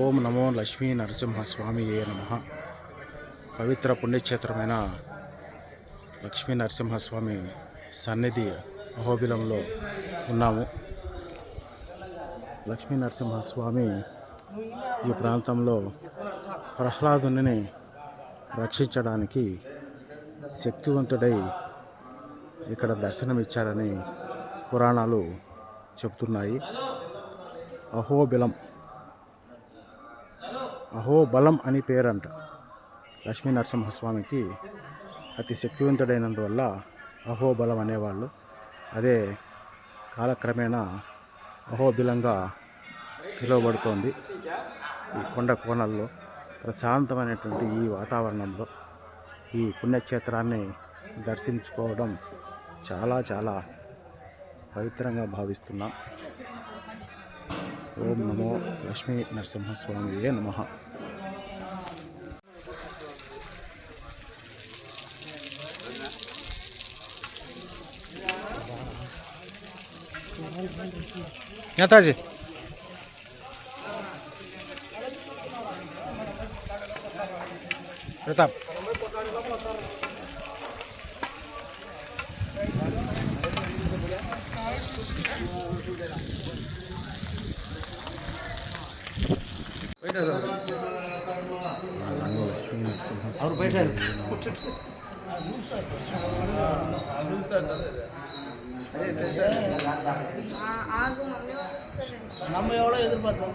ఓం నమో లక్ష్మీ నరసింహస్వామియే నమః. పవిత్ర పుణ్యక్షేత్రమైన లక్ష్మీ నరసింహస్వామి సన్నిధి అహోబిలంలో ఉన్నాము. లక్ష్మీ నరసింహస్వామి ఈ ప్రాంతంలో ప్రహ్లాదుని రక్షించడానికి శక్తివంతుడై ఇక్కడ దర్శనమిచ్చారని పురాణాలు చెబుతున్నాయి. అహోబలం అని పేరంట. లక్ష్మీ నరసింహస్వామికి అతి శక్తివంతుడైనందువల్ల అహోబలం అనేవాళ్ళు. అదే కాలక్రమేణా అహోబిలంగా పిలువబడుతోంది. ఈ కొండ కోణల్లో ప్రశాంతమైనటువంటి ఈ వాతావరణంలో ఈ పుణ్యక్షేత్రాన్ని దర్శించుకోవడం చాలా చాలా పవిత్రంగా భావిస్తున్నాం. ఓం నమో లక్ష్మీ నరసింహస్వామియే నమః. నేతాజీ ప్రతాప్ లక్ష్మీ నరసింహస్వామి நம்ம எவ்வளோ எதிர்பார்த்தோம்.